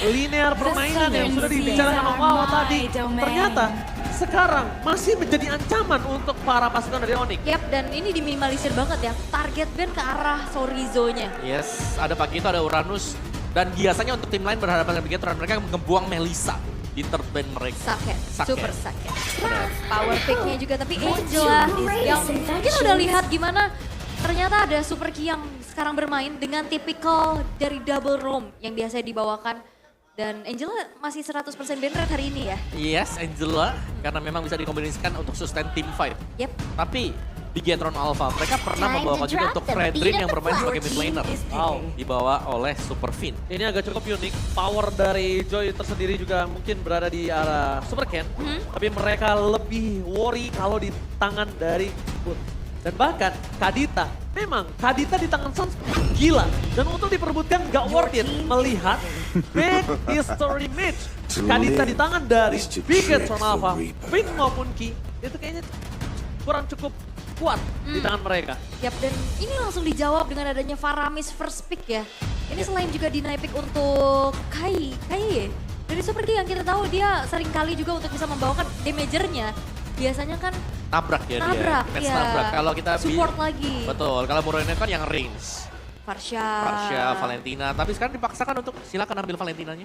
linear permainan yang sudah dibicarakan awal tadi, ternyata sekarang masih menjadi ancaman untuk para pasukan dari Onyx. Yap, dan ini diminimalisir banget ya, target ban ke arah Sorizo-nya. Yes, ada Pagito, ada Uranus. Dan biasanya untuk tim lain berhadapan dengan Bigetron, mereka ngebuang Melissa di third ban mereka. Saken, Saken. super Saken. Power pick-nya juga, tapi Angela yang mungkin udah lihat gimana ternyata ada super key yang sekarang bermain dengan tipikal dari double roam yang biasa dibawakan. Dan Angela masih 100% ban rate hari ini ya. Yes, Angela, karena memang bisa dikombinasikan untuk sustain team fight. Yep. Tapi di Bigetron Alpha, mereka pernah membawakan juga untuk Fredrin yang bermain sebagai mid laner. Wow. Dibawa oleh Super Finn. Ini agak cukup unik, power dari Joy tersendiri juga mungkin berada di arah Super Ken. Tapi mereka lebih worry kalau di tangan dari Boon. Dan bahkan Kadita, memang Kadita di tangan Suns gila. Dan untuk diperebutkan gak worth it melihat big history match. Kadita di tangan dari Bigetron Alpha, Finn maupun Ki, itu kayaknya kurang cukup kuat di tangan mereka. Yap, dan ini langsung dijawab dengan adanya Faramis first pick ya. Ini selain juga deny pick untuk Kai ya. Dari Super Key yang kita tahu dia sering kali juga untuk bisa membawakan damagernya. Biasanya kan Nabrak ya nabrak, dia. Match ya. nabrak. Kalau kita support lagi. Betul, kalau Muroine kan yang range. Farsha, Valentina. Tapi sekarang dipaksakan untuk silakan ambil Valentinanya.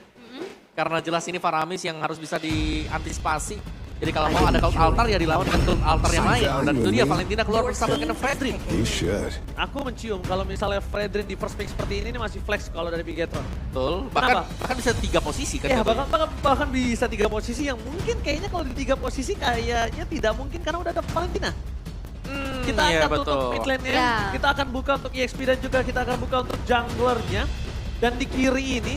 Karena jelas ini Faramis yang harus bisa diantisipasi. Jadi kalau mau ada cult altar ya dilawan dengan cult altar yang lain. Dan itu dia Valentina keluar bersama dengan Fredrin. Aku mencium kalau misalnya Fredrin di first pick seperti ini masih flex kalau dari Bigetron. Betul, Kenapa? bahkan bisa 3 posisi kan. Ya jatuhnya. bahkan bisa 3 posisi yang mungkin kayaknya kalau di 3 posisi kayaknya tidak mungkin karena udah ada Valentina. Kita iya, akan tutup betul. mid lane-nya, Ya. kita akan buka untuk EXP dan juga kita akan buka untuk junglernya. Dan di kiri ini,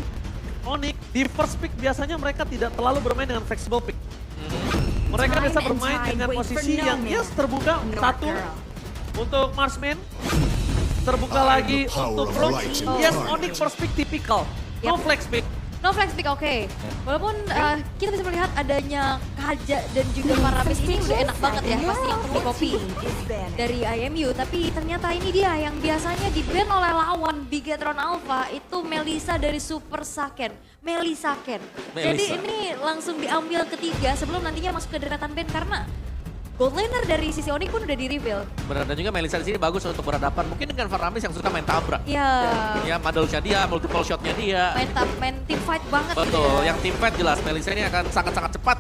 Onyx di first pick biasanya mereka tidak terlalu bermain dengan flexible pick. Mereka biasa bermain dengan posisi yang yes terbuka satu untuk Marsman, terbuka lagi untuk Rogue. Yes, Onyx first pick typical, no Yep. flex pick. no flex pick, oke. Walaupun kita bisa melihat adanya Kaja dan juga Faramis ini udah enak banget ya pasti untuk di copy dari IMU. Tapi ternyata ini dia yang biasanya di-ban oleh lawan Bigetron Alpha itu Melissa dari Super Saken. Melisaken. Jadi Melissa. ini langsung diambil ketiga sebelum nantinya masuk ke deretan ban karena gold laner dari sisi Onyx pun udah di-reveal. Benar, dan juga Melissa di sini bagus untuk berhadapan. Mungkin dengan Faramis yang suka main tabrak. Ya, Ya, muddle-nya dia, multiple shot-nya dia. main team fight banget. Betul, dia. yang team fight jelas Melissa ini akan sangat-sangat cepat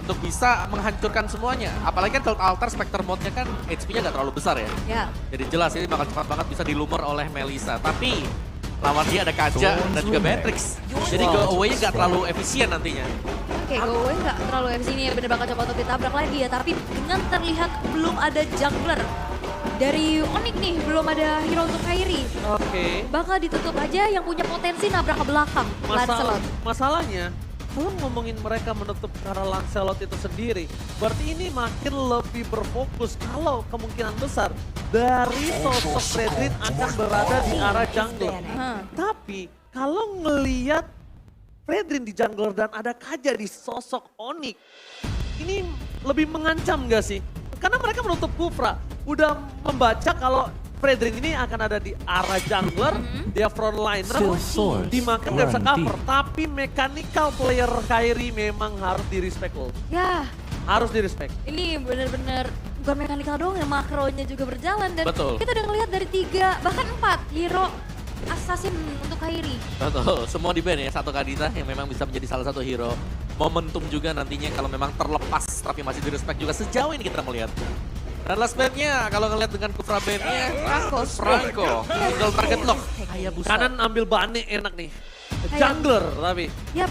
untuk bisa menghancurkan semuanya. Apalagi kan Cult Altar Spectre mode-nya kan HP-nya nggak terlalu besar ya. Ya. Jadi jelas ini bakal cepat banget bisa dilumur oleh Melissa. Tapi lawan dia ada Kaja dan juga Matrix. Jadi go away-nya nggak terlalu efisien nantinya. Oke, go away nggak terlalu efisien ya, bener bakal coba untuk ditabrak lagi ya. Tapi dengan terlihat belum ada jungler dari Onyx nih, belum ada hero untuk Kairi. Oke. Bakal ditutup aja yang punya potensi nabrak ke belakang. Lancelot. Masalahnya, kalau ngomongin mereka menutup ke arah Lancelot itu sendiri, berarti ini makin lebih berfokus kalau kemungkinan besar dari sosok Fredrin akan berada di arah jungle. Hah. Tapi kalau ngelihat Fredrin di jungler dan ada Kaja di sosok Onyx, ini lebih mengancam gak sih? Karena mereka menutup Kufra, udah membaca kalau Fredrin ini akan ada di arah jungler, dia frontliner, dimakan gak bisa cover. Tapi mechanical player Kairi memang harus di-respect loh. Ya, Harus di-respect. ini bener-bener bukan mekanikal doang ya, makronya juga berjalan. Dan Betul. kita udah ngelihat dari 3, bahkan 4 hero assassin untuk Kairi. Betul, semua di ban ya. Satu Kadita yang memang bisa menjadi salah satu hero. Momentum juga nantinya kalau memang terlepas tapi masih di respect juga sejauh ini kita melihat. Dan last ban-nya kalau ngelihat dengan Kufra ban-nya, Franco. Tinggal target lock. Hayabusa. Kanan ambil Bane enak nih. Jungler tapi. Yap,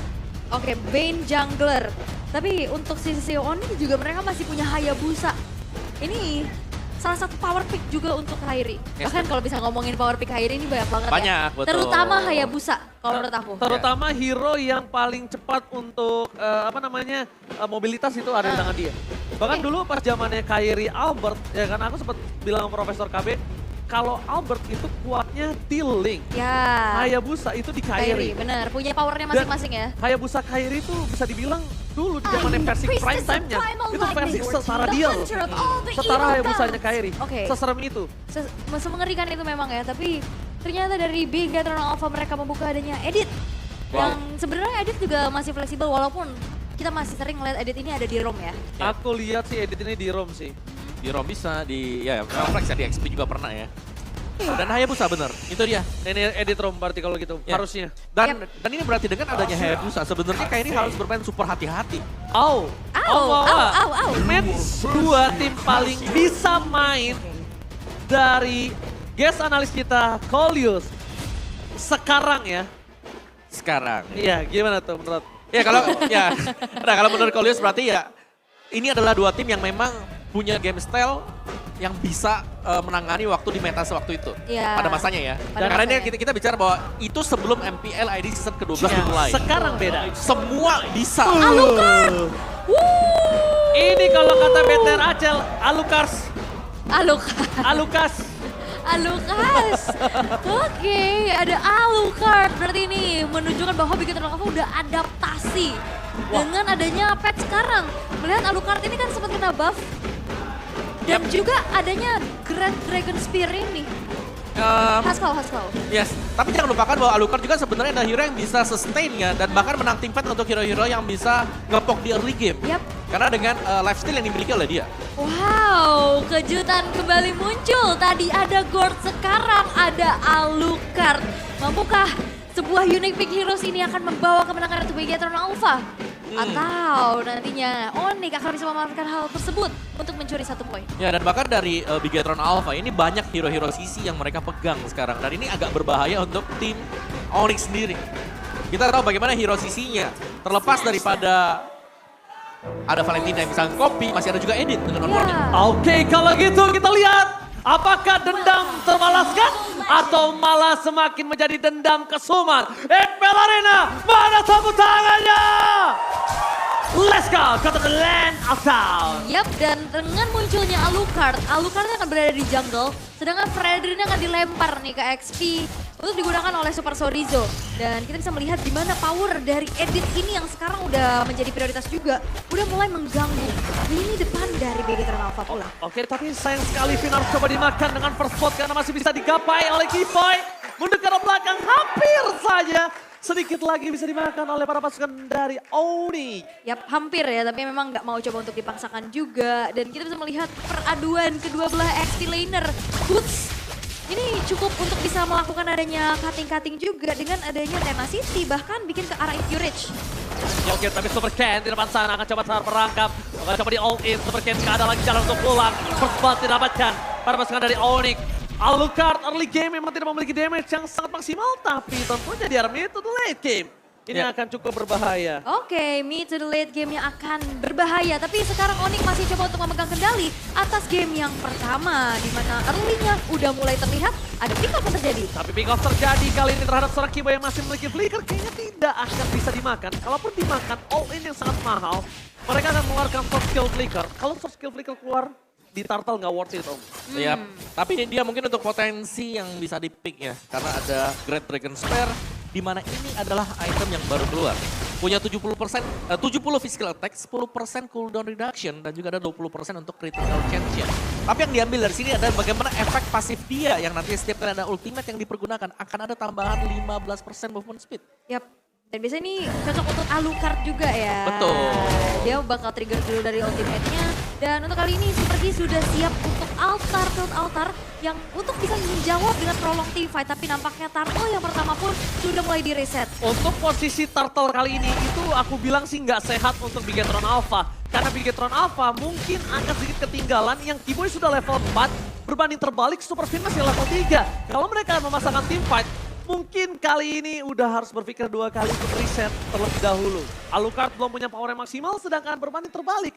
oke, Bane jungler. Tapi untuk sisi Onyx juga mereka masih punya Hayabusa. Ini salah satu power pick juga untuk Kairi. Yes. Bahkan kalau bisa ngomongin power pick Kairi ini banyak banget Banyak, ya. betul. Terutama Hayabusa kalau menurut aku. Terutama hero yang paling cepat untuk mobilitas itu ada di tangan dia. Bahkan dulu pas zamannya Kairi Albert, ya kan aku sempat bilang sama Profesor KB, kalau Albert itu kuatnya di Link. Ya, Hayabusa itu di Kairi, Kairi. bener. Punya powernya masing-masing ya. Hayabusa Kairi itu bisa dibilang dulu di zamannya versi prime time-nya. Itu versi setara dia loh. Setara Hayabusanya Kairi. Oke. Seserem itu. Semengerikan itu memang ya, tapi ternyata dari Bigetron Alpha mereka membuka adanya edit Yang sebenarnya edit juga masih fleksibel walaupun kita masih sering ngeliat edit ini ada di ROM ya. Aku lihat sih edit ini di ROM sih. Di ROM bisa, ya Flex ya, di XP juga pernah ya. Dan Hayabusa bener, itu dia. Ini edit ROM berarti kalau gitu, Ya. harusnya. Dan ini berarti dengan adanya Hayabusa, sebenarnya Kairi harus bermain super hati-hati. Au. Au. Match 2 tim paling bisa main dari guest analis kita, Colius. Sekarang ya. Sekarang. Iya, gimana tuh menurut? Ya kalau kalau menurut Colius berarti ya ini adalah dua tim yang memang punya game style yang bisa menangani waktu di meta sewaktu itu. Iya. Pada masanya ya. Pada Karena ini masanya. kita bicara bahwa itu sebelum MPL ID season ke-12 dimulai. Sekarang beda. Semua bisa. Ini kalau kata BTR Acel, Alucard. Alukas. Alucard. Oke, ada Alucard. Berarti ini menunjukkan bahwa Big Hero Alpha udah adaptasi dengan adanya patch sekarang. Melihat Alucard ini kan sempat kena buff. Dan juga adanya Grand Dragon Spear ini. Haskell. Yes, tapi jangan lupakan bahwa Alucard juga sebenarnya ada hero yang bisa sustain ya dan bahkan menang team fight untuk hero-hero yang bisa ngepok di early game. Yap. Karena dengan lifesteal yang dimiliki oleh dia. Wow, kejutan kembali muncul. Tadi ada Gord, sekarang ada Alucard. Mampukah sebuah unique pick heroes ini akan membawa kemenangan untuk Bigetron Alpha? Atau nantinya Onyx akan bisa memanfaatkan hal tersebut untuk mencuri 1 poin? Ya dan bahkan dari Bigetron Alpha ini banyak hero-hero sisi yang mereka pegang sekarang. Dan ini agak berbahaya untuk tim Onyx sendiri. Kita tahu bagaimana hero sisinya. Terlepas daripada ada Valentina yang bisa copy, masih ada juga Edit dengan nomornya. Oke, kalau gitu kita lihat apakah dendam terbalaskan atau malah semakin menjadi dendam kesumat. FPL Arena, mana tepuk tangannya? Let's go to the land of town. Yap, dan dengan munculnya Alucard akan berada di jungle, sedangkan Fredrin akan dilempar nih ke XP untuk digunakan oleh Super Sorizo. Dan kita bisa melihat di mana power dari Edit ini yang sekarang udah menjadi prioritas juga, udah mulai mengganggu lini depan dari Bigetron Alpha pula. Oke, tapi sayang sekali Final coba dimakan dengan first spot karena masih bisa digapai oleh Kipoy. Mundur ke arah belakang hampir saja. Sedikit lagi bisa dimakan oleh para pasukan dari Onyx. Yap, hampir ya, tapi memang nggak mau coba untuk dipaksakan juga. Dan kita bisa melihat peraduan kedua belah XP laner. Boots ini cukup untuk bisa melakukan adanya cutting-cutting juga dengan adanya Tenacity, bahkan bikin ke arah Encourage. Ya, oke, tapi Super Ken di depan sana akan coba merangkap. Akan coba di all in. Super Ken tidak ada lagi jalan untuk pulang. First blood didapatkan para pasukan dari Onyx. Alucard early game memang tidak memiliki damage yang sangat maksimal, tapi tentunya di mid to the late game ini akan cukup berbahaya. Oke, mid to the late game yang akan berbahaya, tapi sekarang Onyx masih coba untuk memegang kendali atas game yang pertama, di mana early-nya udah mulai terlihat ada pick up yang terjadi. Tapi pick off terjadi kali ini terhadap seorang Kiba yang masih memiliki flicker, kayaknya tidak akan bisa dimakan. Kalaupun dimakan all in yang sangat mahal, mereka akan mengeluarkan first skill flicker. Kalau first skill flicker keluar, di turtle nggak worth it, Om. Ya, tapi dia mungkin untuk potensi yang bisa di-pick ya. Karena ada Great Dragon Spear, di mana ini adalah item yang baru keluar. Punya 70% 70 physical attack, 10% cooldown reduction, dan juga ada 20% untuk critical chance-nya. Tapi yang diambil dari sini adalah bagaimana efek pasif dia yang nanti setiap kali ada ultimate yang dipergunakan akan ada tambahan 15% movement speed. Yap. Dan biasanya ini cocok untuk Alucard juga ya. Betul. Dia bakal trigger dulu dari ultimate-nya. Dan untuk kali ini Supergi sudah siap untuk field altar yang untuk bisa menjawab dengan prolong team fight. Tapi nampaknya Turtle yang pertama pun sudah mulai di reset. Untuk posisi turtle kali ini itu aku bilang sih nggak sehat untuk Bigetron Alpha. Karena Bigetron Alpha mungkin akan sedikit ketinggalan yang Kiboy sudah level 4. Berbanding terbalik Super Fin masih level 3. Kalau mereka memasangkan team fight, mungkin kali ini udah harus berpikir 2 kali untuk reset terlebih dahulu. Alucard belum punya power yang maksimal, sedangkan berbanding terbalik.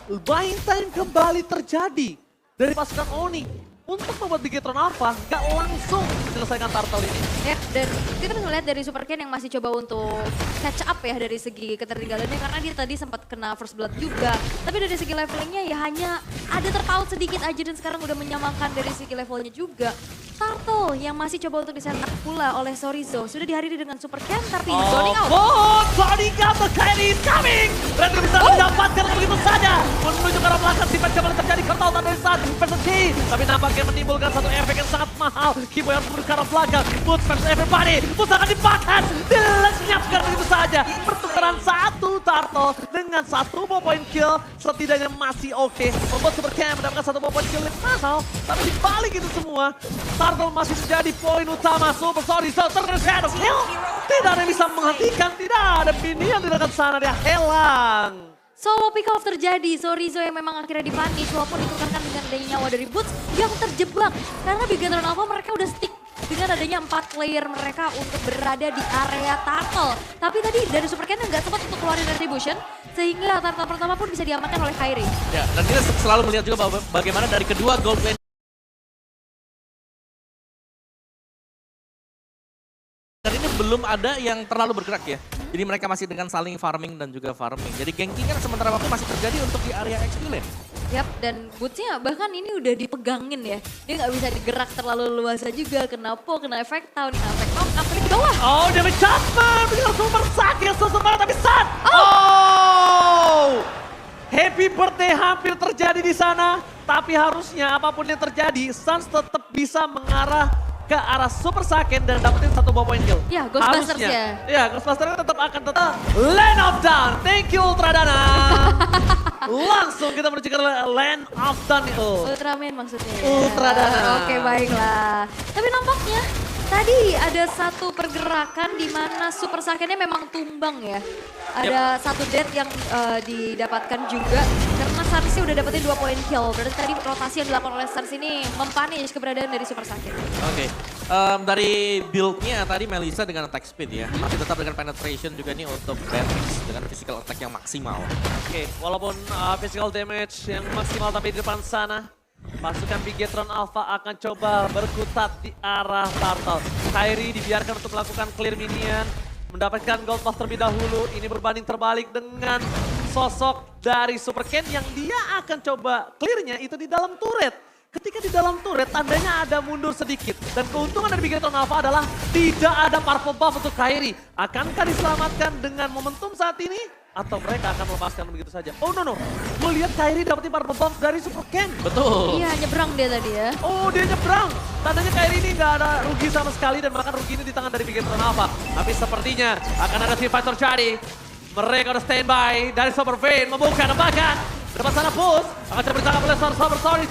Buying time kembali terjadi dari pasukan Onyx untuk membuat Bigetron Alpha gak langsung menyelesaikan turtle ini. Ya, dan kita bisa melihat dari Super Ken yang masih coba untuk catch up ya dari segi ketertinggalannya karena dia tadi sempat kena first blood juga. Tapi dari segi levelingnya ya hanya ada terpaut sedikit aja dan sekarang udah menyamakan dari segi levelnya juga. Turtle yang masih coba untuk di-set up pula oleh Sorizo. Sudah dihadiri dengan Super Ken tapi zoning out. Oh, zoning out Battle Kairi is coming. Red bisa mendapatkan begitu saja. Menuju ke arah belakang, si match kembali terjadi ketautan dari saat versus Key. Tapi nampaknya menimbulkan satu efek yang sangat mahal. Keyboy harus menuju ke arah belakang. Boots versus everybody. Boots akan dimakan. Dilenyapkan begitu saja. Pertukaran satu turtle dengan satu point kill. Setidaknya masih oke. Membuat Super Camp mendapatkan satu point kill yang mahal. Tapi dibalik itu semua, turtle masih menjadi poin utama. Super Sorry, so terkena shadow kill. Tidak ada yang bisa menghentikan. Tidak ada Minion di dekat sana. Dia helang. Solo pick off terjadi, Sorizo yang memang akhirnya dipunish walaupun ditukarkan dengan adanya nyawa dari Boots yang terjebak. Karena Bigetron Alpha mereka udah stick dengan adanya 4 player mereka untuk berada di area turtle. Tapi tadi dari Super Cannon nggak sempat untuk keluarin retribution sehingga turtle pertama pun bisa diamankan oleh Kairi. Ya, dan kita selalu melihat juga bagaimana dari kedua gold lane dan ini belum ada yang terlalu bergerak ya. Jadi mereka masih dengan saling farming dan juga farming. Jadi gengking kan sementara waktu masih terjadi untuk di area XP lane. Yap, dan Bootsnya bahkan ini udah dipegangin ya. Dia nggak bisa digerak terlalu luasa juga. Kena po, kena efek tahun, kena efek knock, apa di bawah. Oh, dia mencapai dengan super sakit seseorang tapi Sun. Oh! Happy birthday hampir terjadi di sana. Tapi harusnya apapun yang terjadi, Suns tetap bisa mengarah ke arah Super Saiyan dan dapetin satu poin kill. Ya, Ghostbusters ya. Ya, Ghostbusters tetap akan Land of Dawn. Thank you Ultradana. Langsung kita menuju ke Land of Dawn itu. Ultraman maksudnya ya. Ultradana. Oke, baiklah. Tapi nampaknya tadi ada satu pergerakan di mana Super Saiyan-nya memang tumbang ya. Ada satu death yang didapatkan juga karena Suns udah dapetin 2 poin kill. Berarti tadi rotasi yang dilakukan oleh Suns ini mempunish keberadaan dari Super Saiyan. Oke, dari build-nya tadi Melissa dengan attack speed ya. Masih tetap dengan penetration juga nih untuk damage dengan physical attack yang maksimal. Oke, walaupun physical damage yang maksimal tapi di depan sana, pasukan Bigetron Alpha akan coba berkutat di arah turtle. Kairi dibiarkan untuk melakukan clear minion, mendapatkan gold buff terlebih dahulu. Ini berbanding terbalik dengan sosok dari Super Ken yang dia akan coba clearnya itu di dalam turret. Ketika di dalam turret tandanya ada mundur sedikit. Dan keuntungan dari Bigetron Alpha adalah tidak ada purple buff untuk Kairi. Akankah diselamatkan dengan momentum saat ini? Atau mereka akan melepaskan begitu saja? Oh no. Melihat Kairi dapetin purple buff dari Super Ken. Betul. Iya, nyebrang dia tadi ya. Oh, dia nyebrang. Tandanya Kairi ini nggak ada rugi sama sekali dan bahkan rugi ini di tangan dari Bigetron Alpha. Tapi sepertinya akan ada team fight terjadi. Mereka udah standby dari Super Vayne membuka tembakan. Depan sana push. Akan coba ditangkap oleh Sorry.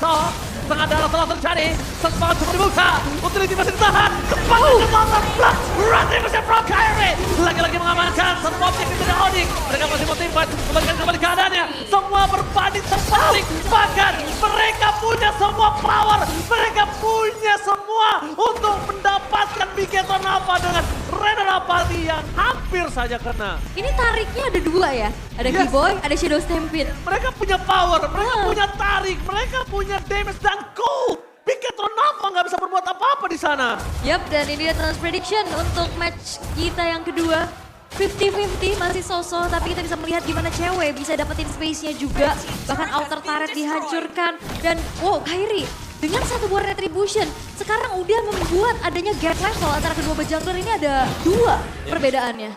Tengah darah telah terjadi. Semangat coba dibuka. Utility masih ditahan. Kembali ke Mountain Blast. Retribution from Kairi. Lagi-lagi mengamankan satu objek yang tidak Onyx. Mereka masih mau team fight. Kembalikan kembali keadaannya. Semua berbanding terbalik. Bahkan mereka punya semua power. Mereka punya semua untuk mendapatkan Bigetron Alpha dengan Renara Party yang hampir saja kena. Ini tariknya ada 2 ya. Ada Keyboy, ada Shadow Stampede. Mereka punya power, mereka punya tarik, mereka punya damage dan gold. Bigetron Alpha nggak bisa berbuat apa-apa di sana. Yap, dan ini dia trans prediction untuk match kita yang kedua. 50-50 masih sosok, tapi kita bisa melihat gimana cewek bisa dapetin space-nya juga. Bahkan outer turret dihancurkan. Dan Kairi dengan satu buah retribution sekarang udah membuat adanya gap level antara kedua bejangler ini ada 2 perbedaannya.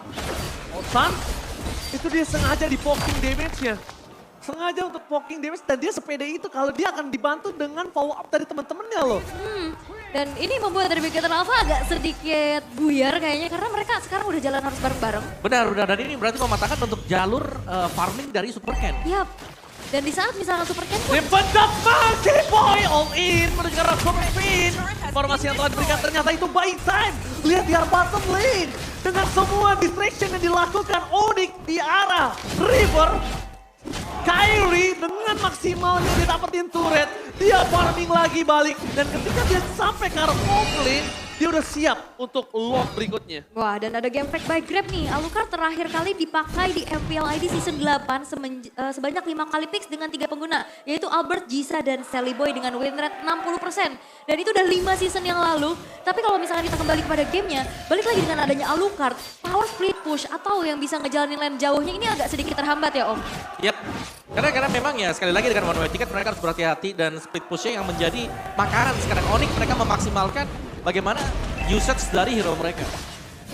Sun, itu dia sengaja di poking damage-nya. Sengaja untuk poking damage dan dia sepede itu kalau dia akan dibantu dengan follow up dari teman-temannya loh. Dan ini membuat dari Bigetron Alpha agak sedikit buyar kayaknya karena mereka sekarang udah jalan harus bareng-bareng. Benar, dan ini berarti mematahkan untuk jalur farming dari Super Ken. Yap. Dan di saat misalnya Super Ken pun Dipendap Keyboy all in menuju ke arah Super Vayne. Informasi yang telah diberikan ternyata itu buy time. Lihat di arah bottom lane. Dengan semua distraction yang dilakukan Onyx di arah River. Kairi dengan maksimalnya dia dapetin turret. Dia farming lagi balik. Dan ketika dia sampai ke arah top lane, dia udah siap untuk lock berikutnya. wah, dan ada game pack by Grab nih. Alucard terakhir kali dipakai di MPL ID Season 8 sebanyak 5 kali picks dengan 3 pengguna. Yaitu Albert, Jisa, dan Sally Boy dengan win rate 60%. Dan itu udah 5 season yang lalu. Tapi kalau misalnya kita kembali kepada gamenya, balik lagi dengan adanya Alucard, power split push atau yang bisa ngejalanin lane jauhnya ini agak sedikit terhambat ya Om. Yap, karena memang ya sekali lagi dengan one way ticket mereka harus berhati-hati dan split pushnya yang menjadi makanan sekarang Onyx mereka memaksimalkan bagaimana usage dari hero mereka.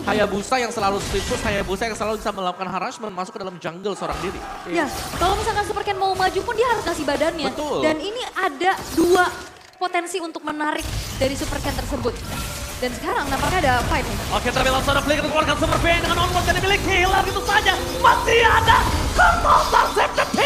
Hayabusa yang selalu split push, Hayabusa yang selalu bisa melakukan harassment masuk ke dalam jungle seorang diri. Ya, kalau misalkan Super Ken mau maju pun dia harus kasih badannya. Betul. Dan ini ada 2 potensi untuk menarik dari Super Ken tersebut. Dan sekarang nampaknya ada fight nih. Oke, tapi langsung ada flicker keluarkan Super Pain dengan onboard yang dimiliki. Hilang gitu saja. Masih ada Cortosan ZP.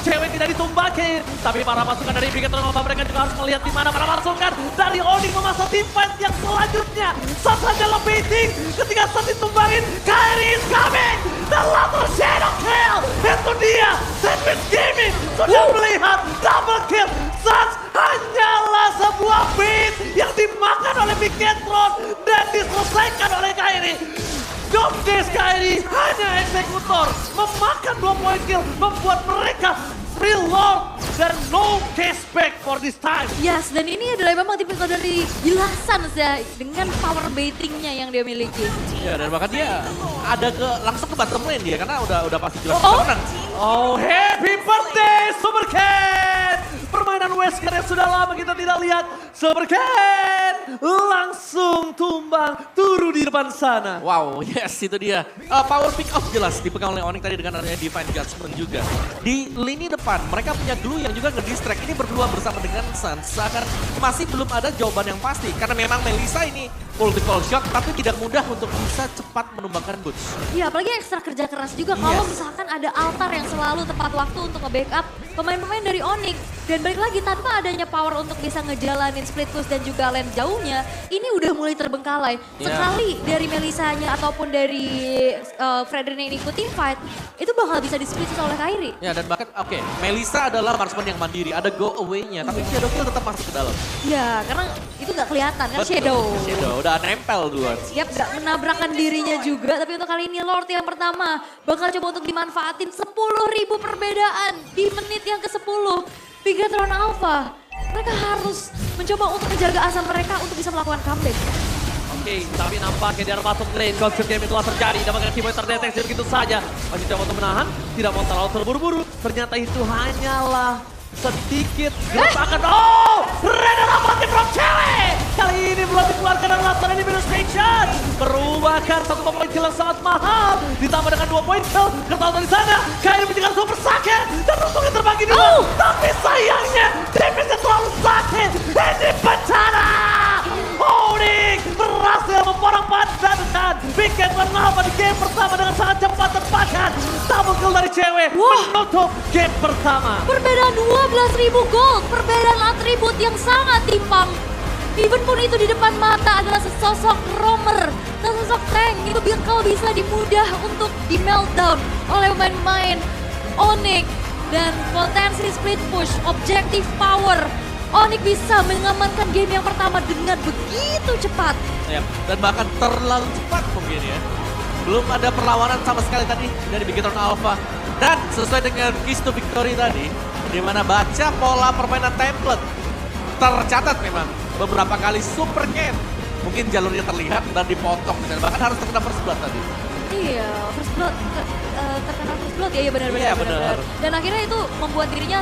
Cewek tidak ditumbakin. Tapi para pasukan dari Bigetron Alpha mereka juga harus melihat di mana para pasukan dari Onyx memasang tim fight yang selanjutnya. Saat saja lebiting. Ketika saat ditumbangin, Kairi is coming. The latter shadow kill. Itu dia. Sandwich Gaming sudah melihat double kill. Such hanyalah sebuah beat yang dimakan oleh Bigetron dan diselesaikan oleh Kairi. Job desk Kairi hanya eksekutor, memakan 2 poin kill, membuat mereka real lord dan no cashback for this time. Yes, dan ini adalah memang tipikal dari jelasan saya dengan power baitingnya yang dia miliki. Ya, dan bahkan dia ada langsung ke bottom lane dia karena udah pasti jelas Oh. menang. Oh, happy birthday Super Ken! Permainan Wesker yang sudah lama kita tidak lihat. Super Ken langsung tumbang turu di depan sana. Wow, yes itu dia. Power pick up jelas dipegang oleh Onyx tadi dengan adanya Divine Judgment juga. Di lini depan mereka punya Glue yang juga nge-distract. Ini berdua bersama dengan Sansa kan masih belum ada jawaban yang pasti. Karena memang Melissa ini multiple shot tapi tidak mudah untuk bisa cepat menumbangkan Boots. Iya, apalagi ekstra kerja keras juga kalau misalkan ada altar yang selalu tepat waktu untuk nge-backup pemain-pemain dari Onyx. Dan balik lagi tanpa adanya power untuk bisa ngejalanin split push dan juga lane jauhnya, ini udah mulai terbengkalai. Sekali dari Melissanya ataupun dari Fredrin yang ikutin fight, itu bakal bisa di-split push oleh Kairi. Ya dan bahkan oke, Melissa adalah marksman yang mandiri, ada go away-nya tapi Shadow Kill tetap masuk ke dalam. Ya, karena itu nggak kelihatan kan Betul, Shadow. Shadow udah nempel duluan. Siap gak menabrakkan dirinya juga, tapi untuk kali ini Lord yang pertama bakal coba untuk dimanfaatin 10.000 perbedaan di menit yang ke-10. Bigetron Alpha, mereka harus mencoba untuk menjaga asa mereka untuk bisa melakukan comeback. Oke, tapi nampaknya di arah bottom lane, Constant Game telah terjadi, dapatkan keyboard terdeteksi begitu saja. Masih coba untuk menahan, tidak mau terlalu terburu-buru. Ternyata itu hanyalah sedikit gertakan. Oh, Red Rapati from cewek. Kali ini belum dikeluarkan dan latar ini minus pension. Perubahan 1 poin kill yang sangat mahal. Ditambah dengan 2 poin kill. Ketahuan dari sana, Kairi menjaga super sakit. Dan untungnya terbagi 2. Tapi sayangnya, damage-nya terlalu sakit. Ini bencana. Onyx berhasil memporak-porandakan Bigetron Alpha di game pertama dengan sangat cepat dan bahkan double kill dari cewek menutup game pertama. Perbedaan 12.000 gold, perbedaan atribut yang sangat timpang. Even pun itu di depan mata adalah sesosok roamer, sesosok tank itu kalau bisa dimudah untuk di meltdown oleh pemain-pemain Onyx. Dan potensi split push, objective power, Onyx bisa mengamankan game yang pertama dengan begitu cepat. Ya, dan bahkan terlalu cepat mungkin ya. Belum ada perlawanan sama sekali tadi dari Bigetron Alpha. Dan sesuai dengan keys to victory tadi, di mana baca pola permainan template, tercatat memang beberapa kali Super Ken. Mungkin jalurnya terlihat dan dipotong dan bahkan harus terkena first blood tadi. Iya, first blood, terkena first blood ya, iya benar-benar. Iya, benar. Dan akhirnya itu membuat dirinya